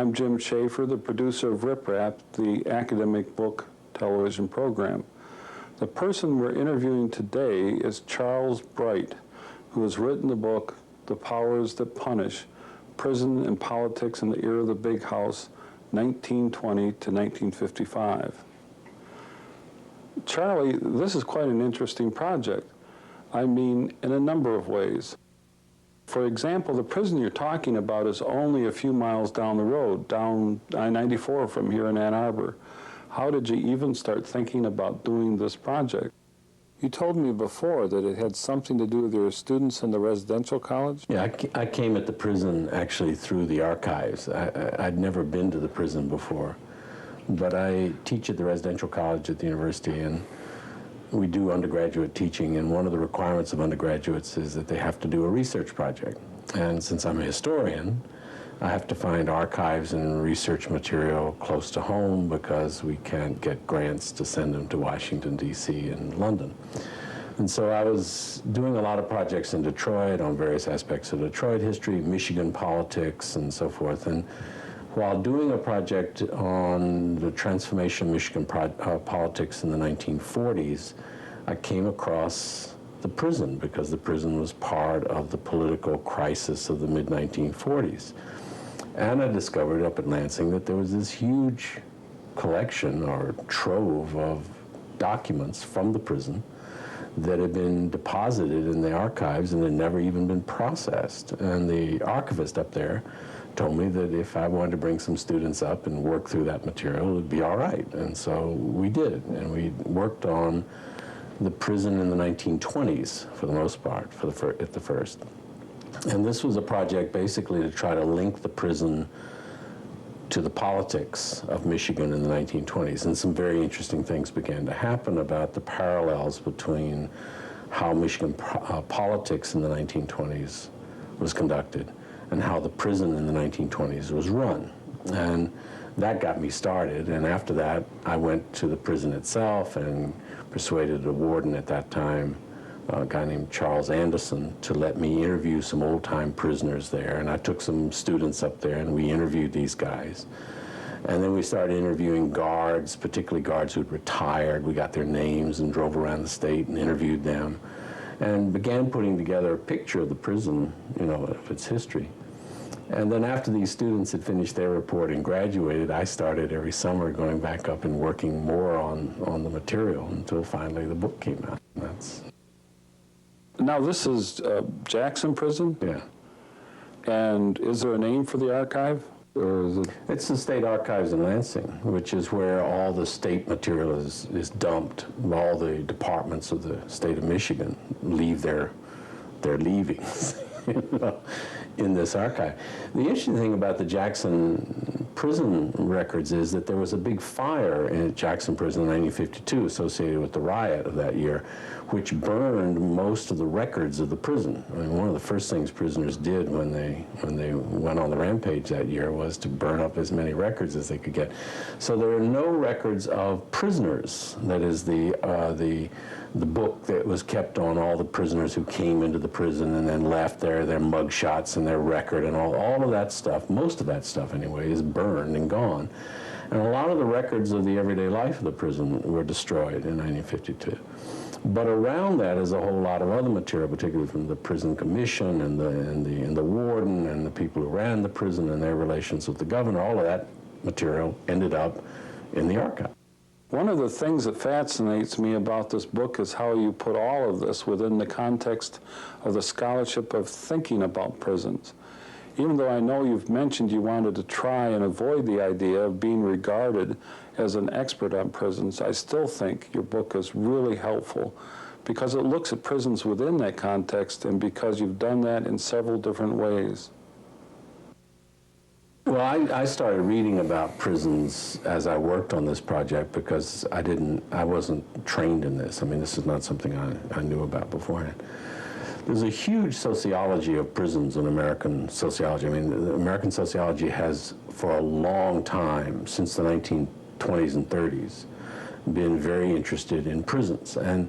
I'm Jim Schaefer, the producer of Rip Rap, the academic book television program. The person we're interviewing today is Charles Bright, who has written the book, The Powers That Punish, Prison and Politics in the Era of the Big House, 1920 to 1955. Charlie, this is quite an interesting project. I mean, in a number of ways. For example, the prison you're talking about is only a few miles down the road, down I-94 from here in Ann Arbor. How did you even start thinking about doing this project? You told me before that it had something to do with your students in the residential college? Yeah, I came at the prison actually through the archives. I'd never been to the prison before, but I teach at the residential college at the university, and we do undergraduate teaching, and one of the requirements of undergraduates is that they have to do a research project. And since I'm a historian, I have to find archives and research material close to home because we can't get grants to send them to Washington, D.C. and London. And so I was doing a lot of projects in Detroit on various aspects of Detroit history, Michigan politics, and so forth. And while doing a project on the transformation of Michigan politics in the 1940s, I came across the prison because the prison was part of the political crisis of the mid-1940s. And I discovered up at Lansing that there was this huge collection or trove of documents from the prison that had been deposited in the archives and had never even been processed. And the archivist up there told me that if I wanted to bring some students up and work through that material, it would be all right. And so we did, and we worked on the prison in the 1920s for the most part, at the first. And this was a project basically to try to link the prison to the politics of Michigan in the 1920s. And some very interesting things began to happen about the parallels between how Michigan politics in the 1920s was conducted and how the prison in the 1920s was run. And that got me started, and after that, I went to the prison itself and persuaded the warden at that time, a guy named Charles Anderson, to let me interview some old-time prisoners there. And I took some students up there, and we interviewed these guys. And then we started interviewing guards, particularly guards who'd retired. We got their names and drove around the state and interviewed them, and began putting together a picture of the prison, you know, of its history. And then after these students had finished their report and graduated, I started every summer going back up and working more on the material until finally the book came out. Now this is Jackson Prison? Yeah. And is there a name for the archive? Or is it? It's the State Archives in Lansing, which is where all the state material is dumped. All the departments of the state of Michigan leave their leavings in this archive. The interesting thing about the Jackson prison records is that there was a big fire in Jackson Prison in 1952 associated with the riot of that year, which burned most of the records of the prison. I mean, one of the first things prisoners did when they went on the rampage that year was to burn up as many records as they could get. So there are no records of prisoners. That is the book that was kept on all the prisoners who came into the prison and then left their mug shots and their record and all of that stuff, most of that stuff anyway, is burned and gone. And a lot of the records of the everyday life of the prison were destroyed in 1952. But around that is a whole lot of other material, particularly from the prison commission and the warden and the people who ran the prison and their relations with the governor. All of that material ended up in the archive. One of the things that fascinates me about this book is how you put all of this within the context of the scholarship of thinking about prisons. Even though I know you've mentioned you wanted to try and avoid the idea of being regarded as an expert on prisons, I still think your book is really helpful because it looks at prisons within that context and because you've done that in several different ways. Well, I started reading about prisons as I worked on this project because I wasn't trained in this. I mean, this is not something I knew about beforehand. There's a huge sociology of prisons in American sociology. I mean, American sociology has, for a long time, since the 1920s and 30s, been very interested in prisons. And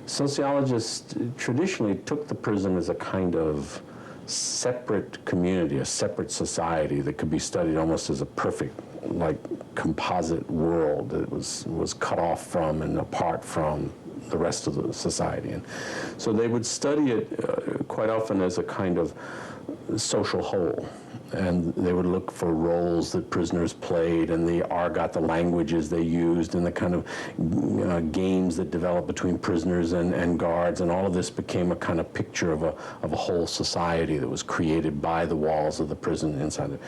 sociologists traditionally took the prison as a kind of separate community, a separate society that could be studied almost as a perfect, like, composite world that was cut off from and apart from the rest of the society. And so they would study it quite often as a kind of social whole. And they would look for roles that prisoners played and the argot, the languages they used, and the kind of games that developed between prisoners and guards. And all of this became a kind of picture of a whole society that was created by the walls of the prison inside it.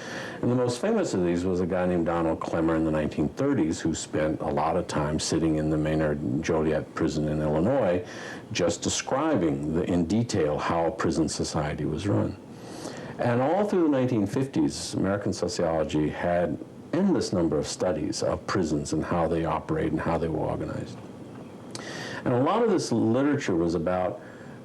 And the most famous of these was a guy named Donald Clemmer in the 1930s, who spent a lot of time sitting in the Maynard Joliet prison in Illinois, just describing in detail how a prison society was run. And all through the 1950s, American sociology had endless number of studies of prisons and how they operate and how they were organized. And a lot of this literature was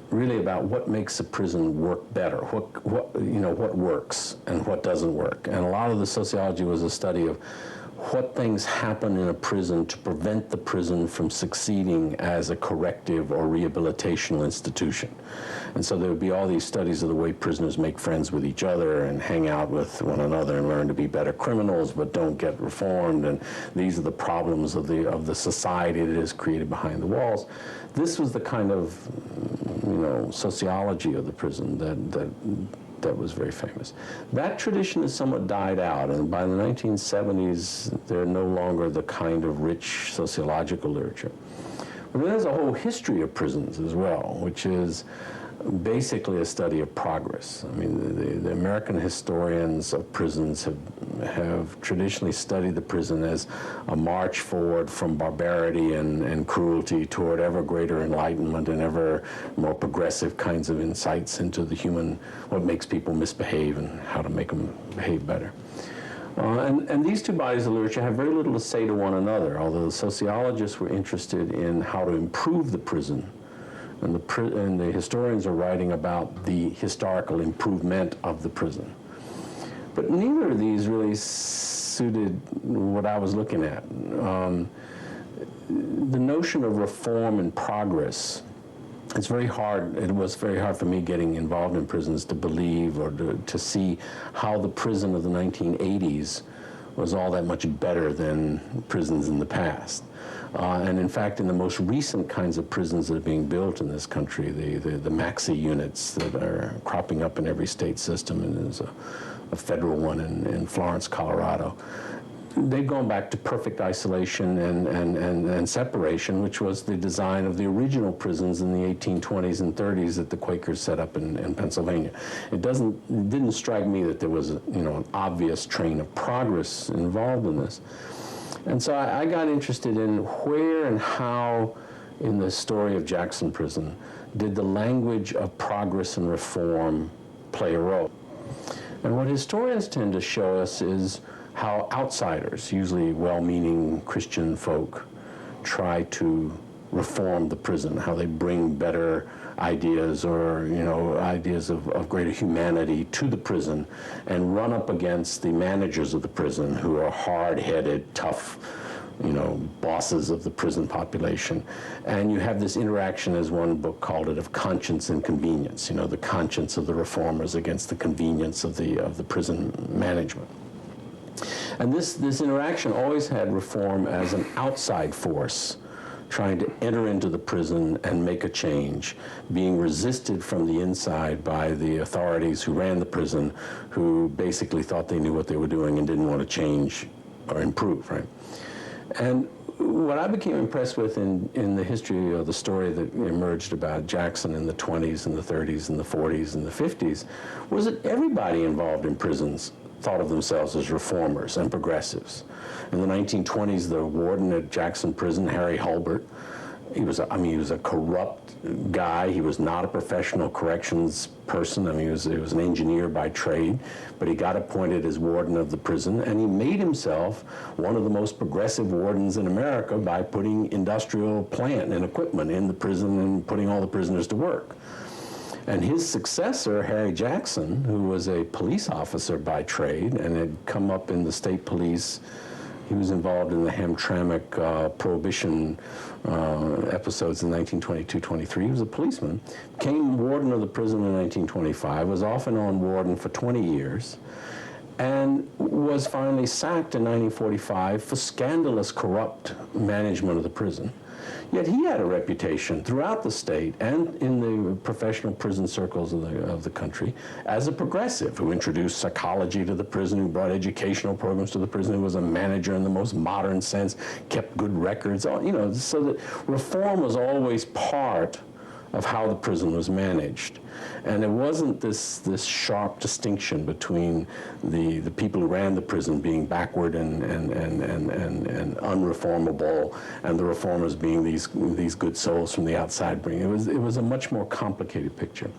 really about what makes a prison work better, what works and what doesn't work. And a lot of the sociology was a study of what things happen in a prison to prevent the prison from succeeding as a corrective or rehabilitational institution. And so there would be all these studies of the way prisoners make friends with each other and hang out with one another and learn to be better criminals but don't get reformed, and these are the problems of the society that is created behind the walls. This was the kind of sociology of the prison that was very famous. That tradition has somewhat died out, and by the 1970s, they're no longer the kind of rich sociological literature. But there's a whole history of prisons as well, which is basically a study of progress. I mean, the American historians of prisons have traditionally studied the prison as a march forward from barbarity and cruelty toward ever greater enlightenment and ever more progressive kinds of insights into the human, what makes people misbehave and how to make them behave better. And these two bodies of literature have very little to say to one another, although the sociologists were interested in how to improve the prison. And the historians are writing about the historical improvement of the prison. But neither of these really suited what I was looking at. The notion of reform and progress, it was very hard for me getting involved in prisons to believe or to see how the prison of the 1980s was all that much better than prisons in the past. And in fact, in the most recent kinds of prisons that are being built in this country, the Maxi units that are cropping up in every state system, and there's a federal one in Florence, Colorado, they've gone back to perfect isolation and separation, which was the design of the original prisons in the 1820s and 30s that the Quakers set up in Pennsylvania. It didn't strike me that there was an obvious train of progress involved in this. And so I got interested in where and how in the story of Jackson Prison did the language of progress and reform play a role. And what historians tend to show us is how outsiders, usually well-meaning Christian folk, try to reform the prison, how they bring better ideas or ideas of greater humanity to the prison and run up against the managers of the prison, who are hard-headed, tough, bosses of the prison population. And you have this interaction, as one book called it, of conscience and convenience, the conscience of the reformers against the convenience of the prison management. And this interaction always had reform as an outside force trying to enter into the prison and make a change, being resisted from the inside by the authorities who ran the prison, who basically thought they knew what they were doing and didn't want to change or improve, right? And what I became impressed with in the history of the story that emerged about Jackson in the 20s and the 30s and the 40s and the 50s was that everybody involved in prisons thought of themselves as reformers and progressives. In the 1920s, the warden at Jackson Prison, Harry Hulbert, he was a corrupt guy. He was not a professional corrections person. He was an engineer by trade, but he got appointed as warden of the prison, and he made himself one of the most progressive wardens in America by putting industrial plant and equipment in the prison and putting all the prisoners to work. And his successor, Harry Jackson, who was a police officer by trade and had come up in the state police He was involved in the Hamtramck Prohibition episodes in 1922-23. He was a policeman, became warden of the prison in 1925, was off and on warden for 20 years, and was finally sacked in 1945 for scandalous, corrupt management of the prison. Yet he had a reputation throughout the state and in the professional prison circles of the country as a progressive who introduced psychology to the prison, who brought educational programs to the prison, who was a manager in the most modern sense, kept good records, you know, so that reform was always part of how the prison was managed. And there wasn't this sharp distinction between the people who ran the prison being backward and unreformable, and the reformers being these good souls from the outside. It was a much more complicated picture.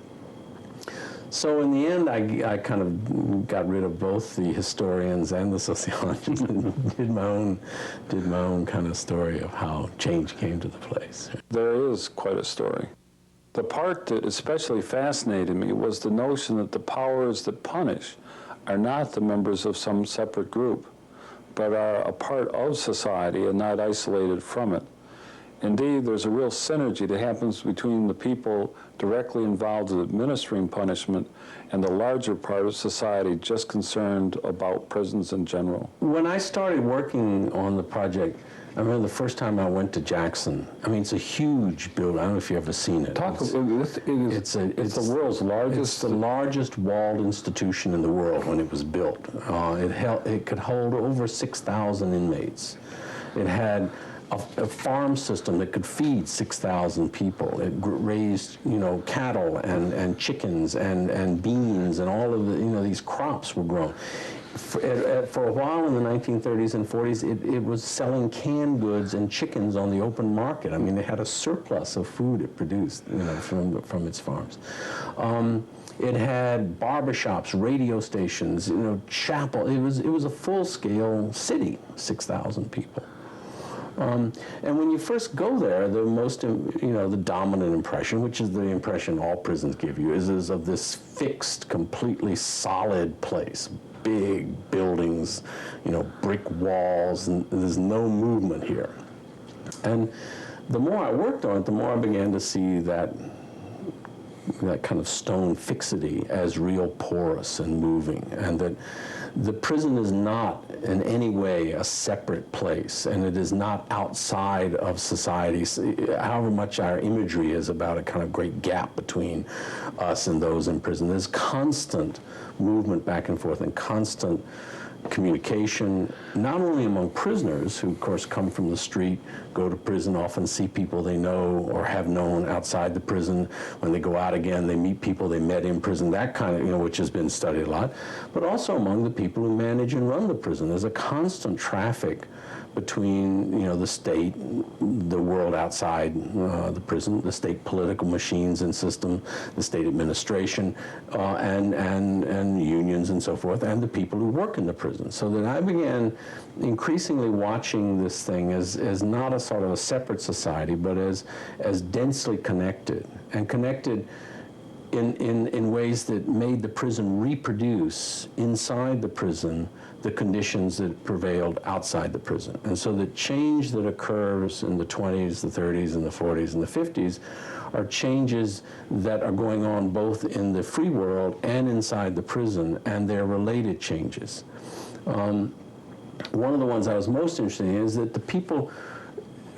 So in the end, I kind of got rid of both the historians and the sociologists and did my own kind of story of how change came to the place. There is quite a story. The part that especially fascinated me was the notion that the powers that punish are not the members of some separate group, but are a part of society and not isolated from it. Indeed, there's a real synergy that happens between the people directly involved in administering punishment and the larger part of society just concerned about prisons in general. When I started working on the project, I remember the first time I went to Jackson. I mean, it's a huge building. I don't know if you've ever seen it. It's the world's largest. It's the largest walled institution in the world when it was built. It could hold over 6,000 inmates. It had a farm system that could feed 6,000 people. It raised, you know, cattle and chickens and beans, and all of the, you know, these crops were grown. For a while in the 1930s and 40s, it was selling canned goods and chickens on the open market. I mean, they had a surplus of food it produced, you know, from its farms. It had barbershops, radio stations, you know, chapel. It was a full-scale city, 6,000 people. And when you first go there, the most, you know, the dominant impression, which is the impression all prisons give you, is of this fixed, completely solid place. Big buildings, you know, brick walls, and there's no movement here. And the more I worked on it, the more I began to see that kind of stone fixity as real porous and moving, and that the prison is not in any way a separate place, and it is not outside of society, however much our imagery is about a kind of great gap between us and those in prison. There's constant movement back and forth and constant communication, not only among prisoners, who of course come from the street, go to prison, often see people they know or have known outside the prison. When they go out again, they meet people they met in prison, that kind of, you know, which has been studied a lot, but also among the people who manage and run the prison. There's a constant traffic between, you know, the state, the world outside the prison, the state political machines and system, the state administration, and unions and so forth, and the people who work in the prison. So that I began increasingly watching this thing as not a sort of a separate society, but as densely connected, and connected in ways that made the prison reproduce inside the prison the conditions that prevailed outside the prison. And so the change that occurs in the 20s, the 30s, and the 40s, and the 50s are changes that are going on both in the free world and inside the prison, and they're related changes. One of the ones I was most interested in is that the people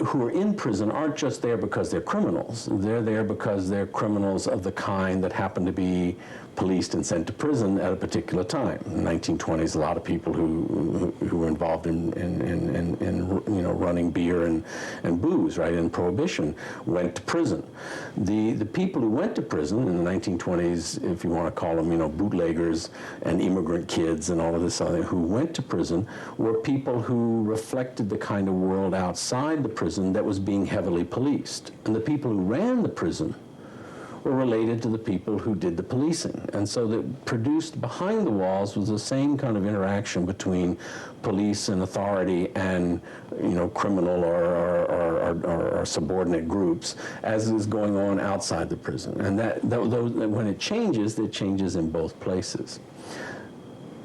who are in prison aren't just there because they're criminals. They're there because they're criminals of the kind that happen to be policed and sent to prison at a particular time. In the 1920s, a lot of people who were involved in you know, running beer and booze, right, in Prohibition, went to prison. The people who went to prison in the 1920s, if you want to call them, you know, bootleggers and immigrant kids and all of this other, who went to prison, were people who reflected the kind of world outside the prison that was being heavily policed. And the people who ran the prison were related to the people who did the policing. And so that produced behind the walls was the same kind of interaction between police and authority and, you know, criminal or subordinate groups as is going on outside the prison. And that when it changes in both places.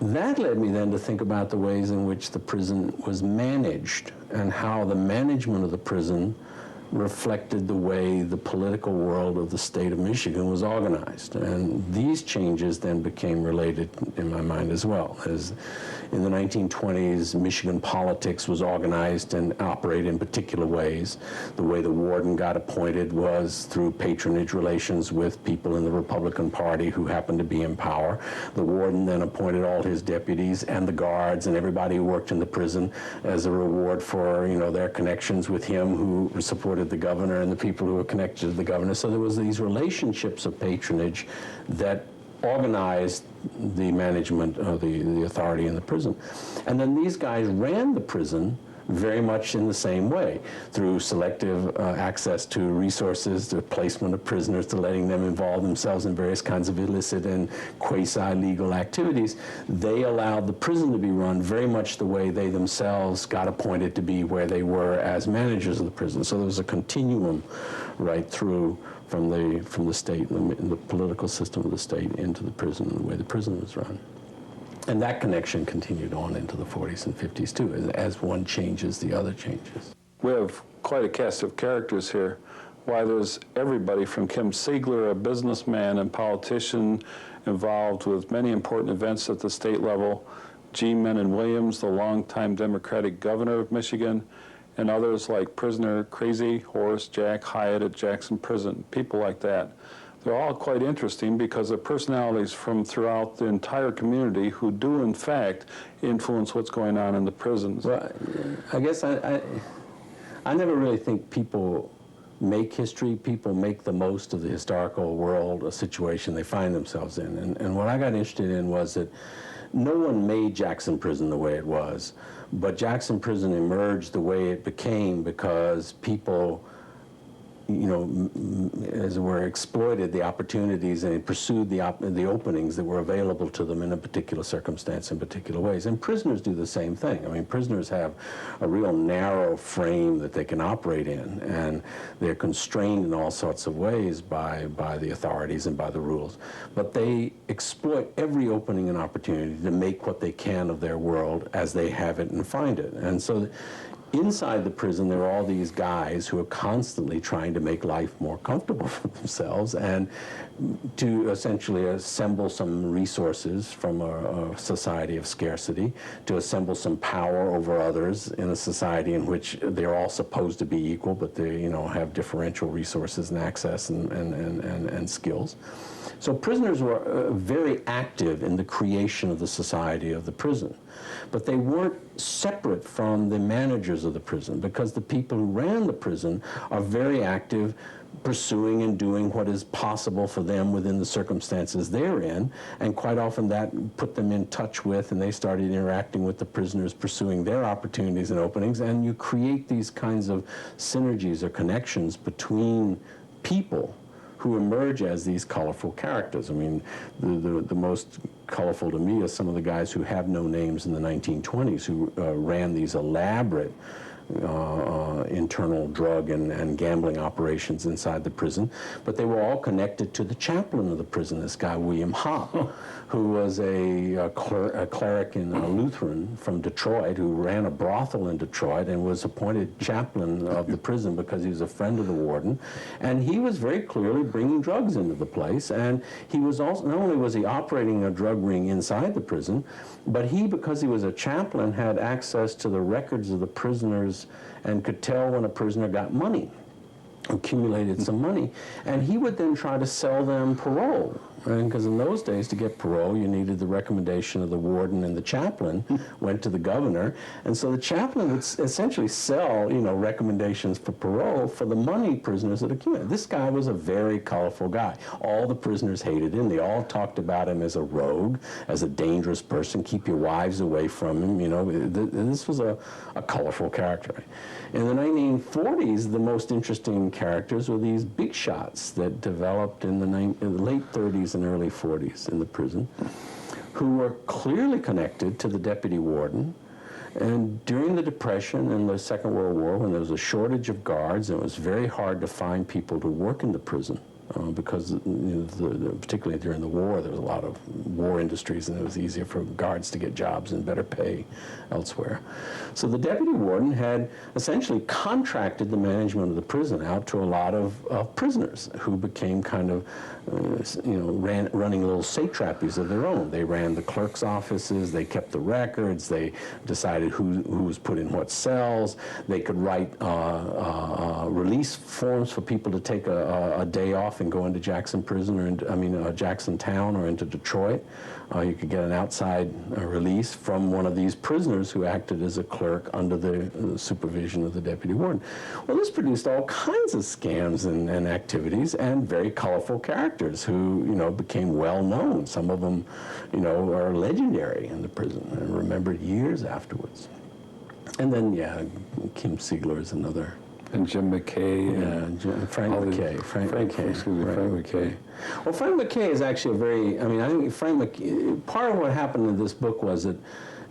that led me then to think about the ways in which the prison was managed and how the management of the prison reflected the way the political world of the state of Michigan was organized. And these changes then became related in my mind as well. As in the 1920s, Michigan politics was organized and operated in particular ways. The way the warden got appointed was through patronage relations with people in the Republican Party who happened to be in power. The warden then appointed all his deputies and the guards and everybody who worked in the prison as a reward for, you know, their connections with him, who supported the governor and the people who were connected to the governor. So there was these relationships of patronage that organized the management of the authority in the prison. And then these guys ran the prison very much in the same way, through selective access to resources, to placement of prisoners, to letting them involve themselves in various kinds of illicit and quasi-legal activities. They allowed the prison to be run very much the way they themselves got appointed to be where they were as managers of the prison. So there was a continuum right through from the state and the political system of the state into the prison and the way the prison was run. And that connection continued on into the 40s and 50s too. As one changes, the other changes. We have quite a cast of characters here. Why, there's everybody from Kim Siegler, a businessman and politician involved with many important events at the state level, G. Menon Williams, the longtime Democratic governor of Michigan, and others like prisoner Crazy Horse Jack Hyatt at Jackson Prison, people like that. They're all quite interesting because they're personalities from throughout the entire community who do, in fact, influence what's going on in the prisons. Well, I guess I never really think people make history. People make the most of the historical world, a situation they find themselves in. And what I got interested in was that no one made Jackson Prison the way it was, but Jackson Prison emerged the way it became because people, you know, as it were, exploited the opportunities and pursued the openings that were available to them in a particular circumstance in particular ways. And prisoners do the same thing. I mean, prisoners have a real narrow frame that they can operate in, and they're constrained in all sorts of ways by the authorities and by the rules. But they exploit every opening and opportunity to make what they can of their world as they have it and find it. And so inside the prison, there are all these guys who are constantly trying to make life more comfortable for themselves and to essentially assemble some resources from a society of scarcity, to assemble some power over others in a society in which they're all supposed to be equal, but they, you know, have differential resources and access and skills. So prisoners were very active in the creation of the society of the prison. But they weren't separate from the managers of the prison, because the people who ran the prison are very active pursuing and doing what is possible for them within the circumstances they're in, and quite often that put them in touch with, and they started interacting with the prisoners, pursuing their opportunities and openings, and you create these kinds of synergies or connections between people who emerge as these colorful characters. I mean, the most colorful to me are some of the guys who have no names in the 1920s who ran these elaborate internal drug and gambling operations inside the prison, but they were all connected to the chaplain of the prison, this guy William Hopp, who was a cleric in Lutheran from Detroit, who ran a brothel in Detroit and was appointed chaplain of the prison because he was a friend of the warden. And he was very clearly bringing drugs into the place, and he was also, not only was he operating a drug ring inside the prison, but he, because he was a chaplain, had access to the records of the prisoners and could tell when a prisoner got money, accumulated some money, and he would then try to sell them parole. Because in those days, to get parole, you needed the recommendation of the warden, and the chaplain went to the governor. And so the chaplain would essentially sell, you know, recommendations for parole for the money prisoners that accumulated. This guy was a very colorful guy. All the prisoners hated him. They all talked about him as a rogue, as a dangerous person. Keep your wives away from him. You know, this was a colorful character. In the 1940s, the most interesting characters were these big shots that developed in the late 30s and early 40s in the prison, who were clearly connected to the deputy warden. And during the Depression and the Second World War, when there was a shortage of guards and it was very hard to find people to work in the prison, because particularly during the war, there was a lot of war industries, and it was easier for guards to get jobs and better pay elsewhere. So the deputy warden had essentially contracted the management of the prison out to a lot of prisoners who became kind of, running little satrapies of their own. They ran the clerk's offices, they kept the records, they decided who was put in what cells. They could write release forms for people to take a day off and go into Jackson prison, or Jackson town, or into Detroit. You could get an outside release from one of these prisoners who acted as a clerk under the supervision of the deputy warden. Well, this produced all kinds of scams and activities, and very colorful characters who, became well known. Some of them, are legendary in the prison and remembered years afterwards. And then, Kim Siegler is another. And Jim McKay. Frank McKay. Frank McKay. Well, Frank McKay is actually I think Frank McKay, part of what happened in this book was that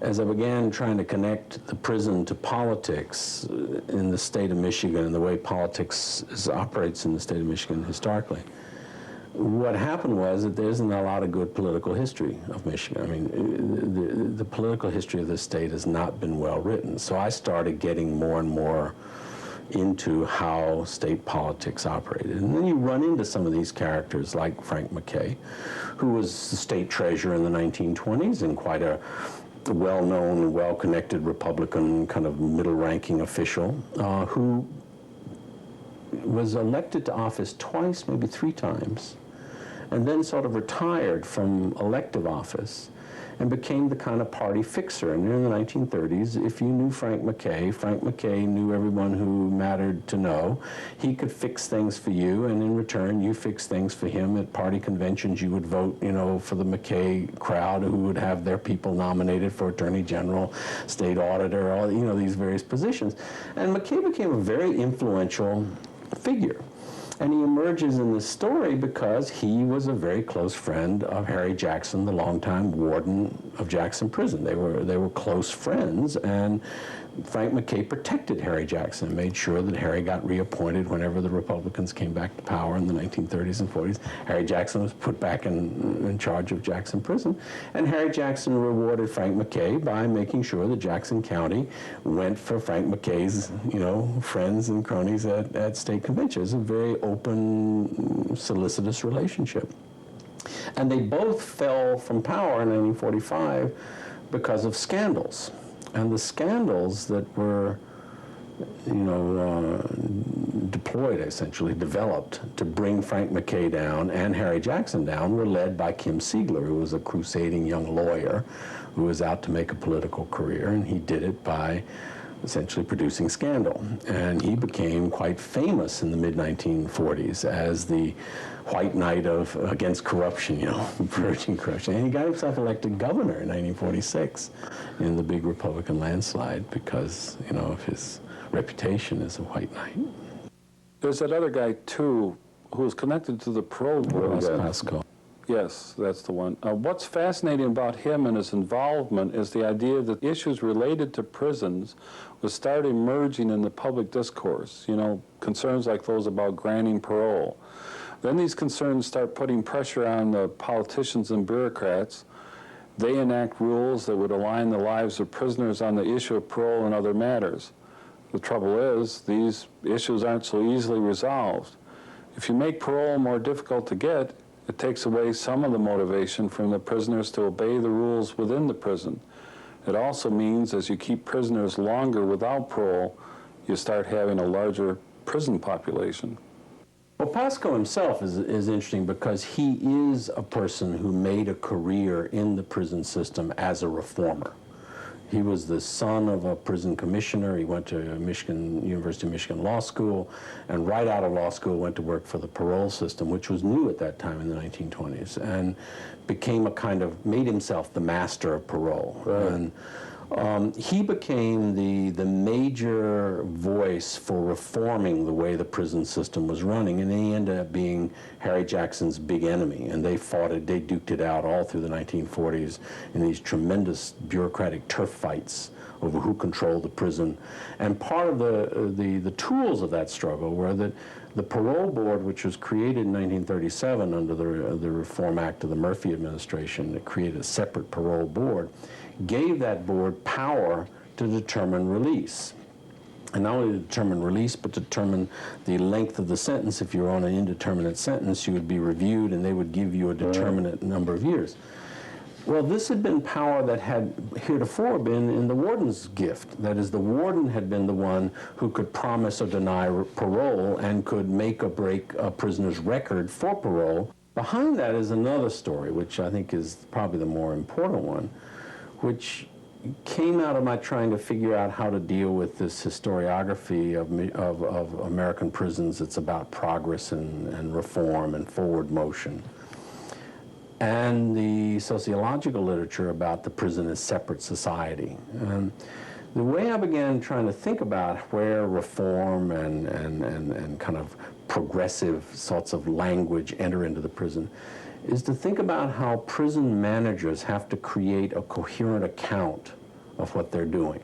as I began trying to connect the prison to politics in the state of Michigan and the way politics operates in the state of Michigan historically, what happened was that there isn't a lot of good political history of Michigan. The political history of this state has not been well written. So I started getting more and more into how state politics operated. And then you run into some of these characters like Frank McKay, who was the state treasurer in the 1920s and quite a well-known, well-connected Republican kind of middle-ranking official who was elected to office twice, maybe 3 times, and then sort of retired from elective office and became the kind of party fixer. And in the 1930s, if you knew Frank McKay knew everyone who mattered to know. He could fix things for you, and in return, you fix things for him. At party conventions, you would vote, for the McKay crowd, who would have their people nominated for attorney general, state auditor, all, these various positions. And McKay became a very influential figure. And he emerges in this story because he was a very close friend of Harry Jackson, the longtime warden of Jackson Prison. They were close friends, and Frank McKay protected Harry Jackson and made sure that Harry got reappointed whenever the Republicans came back to power in the 1930s and 40s. Harry Jackson was put back in charge of Jackson Prison, and Harry Jackson rewarded Frank McKay by making sure that Jackson County went for Frank McKay's, friends and cronies at state conventions. A very open, solicitous relationship. And they both fell from power in 1945 because of scandals. And the scandals that were, deployed, essentially developed to bring Frank McKay down and Harry Jackson down were led by Kim Siegler, who was a crusading young lawyer who was out to make a political career, and he did it by essentially producing scandal. And he became quite famous in the mid-1940s as the white knight against corruption, purging corruption. And he got himself elected governor in 1946 in the big Republican landslide because, of his reputation as a white knight. There's that other guy, too, who was connected to the parole board. Pasco. Yes, that's the one. What's fascinating about him and his involvement is the idea that issues related to prisons would start emerging in the public discourse, concerns like those about granting parole. Then these concerns start putting pressure on the politicians and bureaucrats. They enact rules that would align the lives of prisoners on the issue of parole and other matters. The trouble is, these issues aren't so easily resolved. If you make parole more difficult to get, it takes away some of the motivation from the prisoners to obey the rules within the prison. It also means as you keep prisoners longer without parole, you start having a larger prison population. Well, Pasco himself is interesting because he is a person who made a career in the prison system as a reformer. He was the son of a prison commissioner. He went to University of Michigan Law School, and right out of law school went to work for the parole system, which was new at that time in the 1920s, and made himself the master of parole. Right. And he became the major voice for reforming the way the prison system was running, and he ended up being Harry Jackson's big enemy, and they duked it out all through the 1940s in these tremendous bureaucratic turf fights over who controlled the prison. And part of the tools of that struggle were that the parole board, which was created in 1937 under the Reform Act of the Murphy administration, that created a separate parole board, gave that board power to determine release. And not only to determine release, but to determine the length of the sentence. If you're on an indeterminate sentence, you would be reviewed and they would give you a determinate number of years. Well, this had been power that had heretofore been in the warden's gift. That is, the warden had been the one who could promise or deny parole and could make or break a prisoner's record for parole. Behind that is another story, which I think is probably the more important one, which came out of my trying to figure out how to deal with this historiography of American prisons. It's about progress and reform and forward motion. And the sociological literature about the prison as separate society. The way I began trying to think about where reform and kind of progressive sorts of language enter into the prison is to think about how prison managers have to create a coherent account of what they're doing.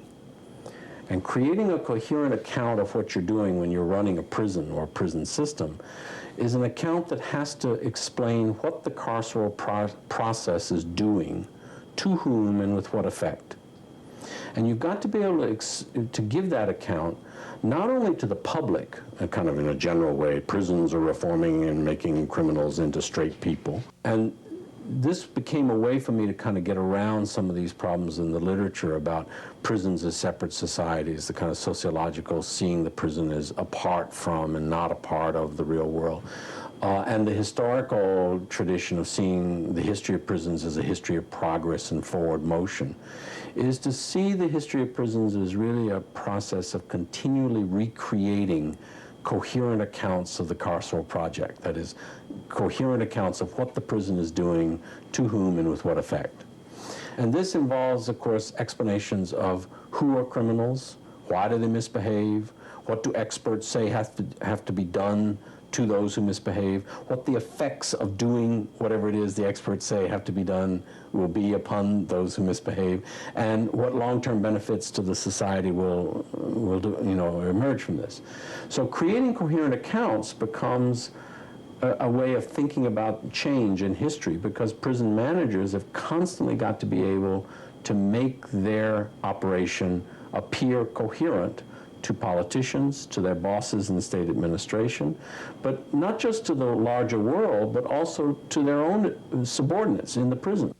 And creating a coherent account of what you're doing when you're running a prison or a prison system is an account that has to explain what the carceral process is doing, to whom and with what effect. And you've got to be able to give that account not only to the public, kind of in a general way, prisons are reforming and making criminals into straight people. And this became a way for me to kind of get around some of these problems in the literature about prisons as separate societies, the kind of sociological seeing the prison as apart from and not a part of the real world. And the historical tradition of seeing the history of prisons as a history of progress and forward motion is to see the history of prisons as really a process of continually recreating coherent accounts of the carceral project. That is, coherent accounts of what the prison is doing, to whom and with what effect. And this involves, of course, explanations of who are criminals, why do they misbehave, what do experts say have to be done to those who misbehave, what the effects of doing whatever it is the experts say have to be done will be upon those who misbehave, and what long-term benefits to the society will emerge from this. So creating coherent accounts becomes a way of thinking about change in history, because prison managers have constantly got to be able to make their operation appear coherent to politicians, to their bosses in the state administration, but not just to the larger world, but also to their own subordinates in the prison.